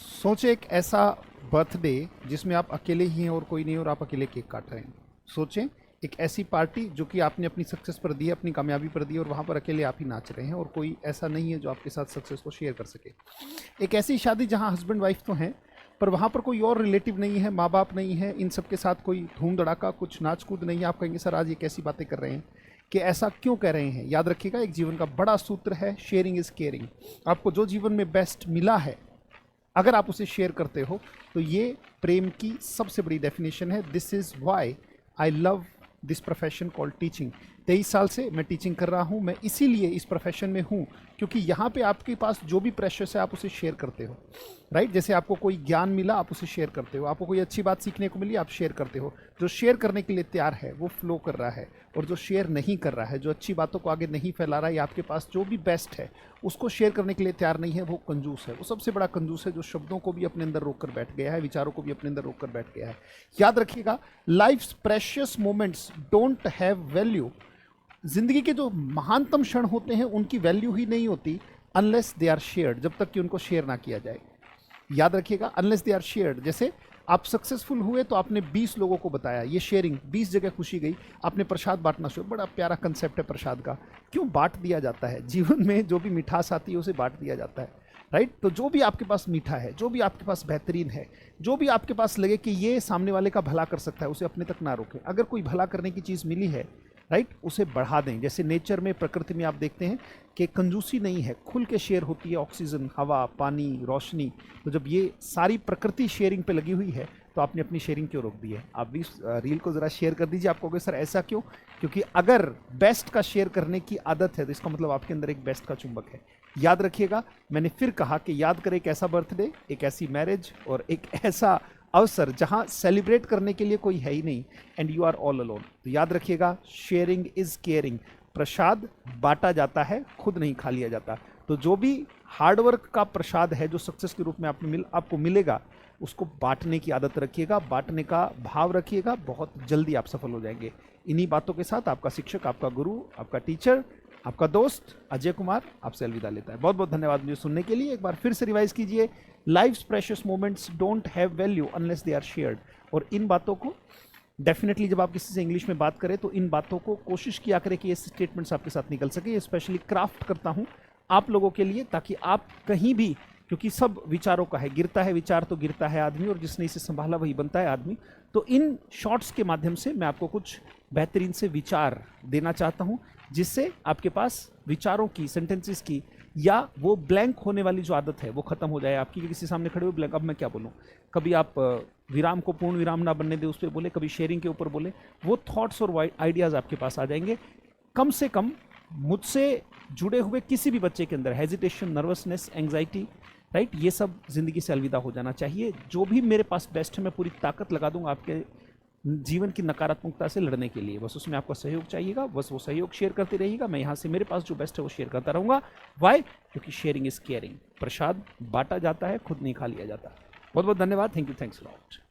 सोचे एक ऐसा बर्थडे जिसमें आप अकेले ही हैं और कोई नहीं और आप अकेले केक काट रहे हैं। सोचें एक ऐसी पार्टी जो कि आपने अपनी सक्सेस पर दी है, अपनी कामयाबी पर दी है और वहाँ पर अकेले आप ही नाच रहे हैं और कोई ऐसा नहीं है जो आपके साथ सक्सेस को शेयर कर सके। एक ऐसी शादी जहाँ हस्बैंड वाइफ तो हैं पर वहाँ पर कोई और रिलेटिव नहीं है, माँ बाप नहीं है, इन सब के साथ कोई धूम धड़ाका कुछ नाच कूद नहीं है। आप कहेंगे सर आज ये कैसी बातें कर रहे हैं, कि ऐसा क्यों कह रहे हैं। याद रखिएगा एक जीवन का बड़ा सूत्र है शेयरिंग इज़ केयरिंग। आपको जो जीवन में बेस्ट मिला है अगर आप उसे शेयर करते हो तो ये प्रेम की सबसे बड़ी डेफिनेशन है। This is why I love this profession called teaching. 23 साल से मैं टीचिंग कर रहा हूँ। मैं इसीलिए इस प्रोफेशन में हूँ क्योंकि यहाँ पे आपके पास जो भी प्रेशियस है आप उसे शेयर करते हो, राइट। जैसे आपको कोई ज्ञान मिला आप उसे शेयर करते हो, आपको कोई अच्छी बात सीखने को मिली आप शेयर करते हो। जो शेयर करने के लिए तैयार है वो फ्लो कर रहा है, और जो शेयर नहीं कर रहा है, जो अच्छी बातों को आगे नहीं फैला रहा है या आपके पास जो भी बेस्ट है उसको शेयर करने के लिए तैयार नहीं है, वो कंजूस है। वो सबसे बड़ा कंजूस है जो शब्दों को भी अपने अंदर रोक कर बैठ गया है, विचारों को भी अपने अंदर रोक कर बैठ गया है। याद रखिएगा life's precious moments don't have value. जिंदगी के जो महानतम क्षण होते हैं उनकी वैल्यू ही नहीं होती अनलेस दे आर शेयर्ड, जब तक कि उनको शेयर ना किया जाए। याद रखिएगा अनलेस दे आर शेयर्ड। जैसे आप सक्सेसफुल हुए तो आपने 20 लोगों को बताया, ये शेयरिंग, 20 जगह खुशी गई, आपने प्रसाद बांटना शुरू। बड़ा प्यारा कंसेप्ट है प्रसाद का। क्यों बांट दिया जाता है, जीवन में जो भी मिठास आती है उसे बांट दिया जाता है, राइट। तो जो भी आपके पास मीठा है, जो भी आपके पास बेहतरीन है, जो भी आपके पास लगे कि ये सामने वाले का भला कर सकता है, उसे अपने तक ना रोकें। अगर कोई भला करने की चीज़ मिली है, राइट, उसे बढ़ा दें। जैसे नेचर में, प्रकृति में आप देखते हैं कि कंजूसी नहीं है, खुल के शेयर होती है। ऑक्सीजन, हवा, पानी, रोशनी। तो जब ये सारी प्रकृति शेयरिंग पे लगी हुई है तो आपने अपनी शेयरिंग क्यों रोक दी है। आप भी रील को ज़रा शेयर कर दीजिए। आप कहोगे सर ऐसा क्यों, क्योंकि अगर बेस्ट का शेयर करने की आदत है तो इसका मतलब आपके अंदर एक बेस्ट का चुंबक है। याद रखिएगा मैंने फिर कहा कि याद करें एक ऐसा बर्थडे, एक ऐसी मैरिज और एक ऐसा अवसर जहां सेलिब्रेट करने के लिए कोई है ही नहीं, and you are all alone. तो याद रखिएगा शेयरिंग इज केयरिंग। प्रसाद बांटा जाता है, खुद नहीं खा लिया जाता। तो जो भी हार्डवर्क का प्रसाद है जो सक्सेस के रूप में आपको मिलेगा, उसको बांटने की आदत रखिएगा, बांटने का भाव रखिएगा, बहुत जल्दी आप सफल हो जाएंगे। इन्हीं बातों के साथ आपका शिक्षक, आपका गुरु, आपका टीचर, आपका दोस्त अजय कुमार आपसे अलविदा लेता है। बहुत बहुत धन्यवाद मुझे सुनने के लिए। एक बार फिर से रिवाइज कीजिए, life's precious moments don't have value unless they are shared. और इन बातों को डेफिनेटली जब आप किसी से इंग्लिश में बात करें तो इन बातों को कोशिश किया करें कि ये स्टेटमेंट्स आपके साथ निकल सके। स्पेशली क्राफ्ट करता हूँ आप लोगों के लिए, ताकि आप कहीं भी, क्योंकि सब विचारों का है, गिरता है विचार तो गिरता है आदमी, और जिसने इसे संभाला वही बनता है आदमी। तो इन शॉर्ट्स के माध्यम से मैं आपको कुछ बेहतरीन से विचार देना चाहता हूं, जिससे आपके पास विचारों की, सेंटेंसेस की, या वो ब्लैंक होने वाली जो आदत है वो खत्म हो जाए आपकी। किसी सामने खड़े हुए ब्लैंक, अब मैं क्या बोलूं। कभी आप विराम को पूर्ण विराम ना बनने दे उस पर बोले, कभी शेयरिंग के ऊपर बोले, वो थॉट्स और आइडियाज़ आपके पास आ जाएंगे। कम से कम मुझसे जुड़े हुए किसी भी बच्चे के अंदर हेजिटेशन, नर्वसनेस, एंग्जाइटी, राइट, ये सब जिंदगी से अलविदा हो जाना चाहिए। जो भी मेरे पास बेस्ट है मैं पूरी ताकत लगा दूंगा आपके जीवन की नकारात्मकता से लड़ने के लिए। बस उसमें आपका सहयोग चाहिएगा, बस वो सहयोग शेयर करते रहिएगा। मैं यहाँ से मेरे पास जो बेस्ट है वो शेयर करता रहूँगा। वाई? क्योंकि शेयरिंग इज केयरिंग। प्रसाद बांटा जाता है, खुद नहीं खा लिया जाता। बहुत बहुत धन्यवाद। Thank you, thanks lot.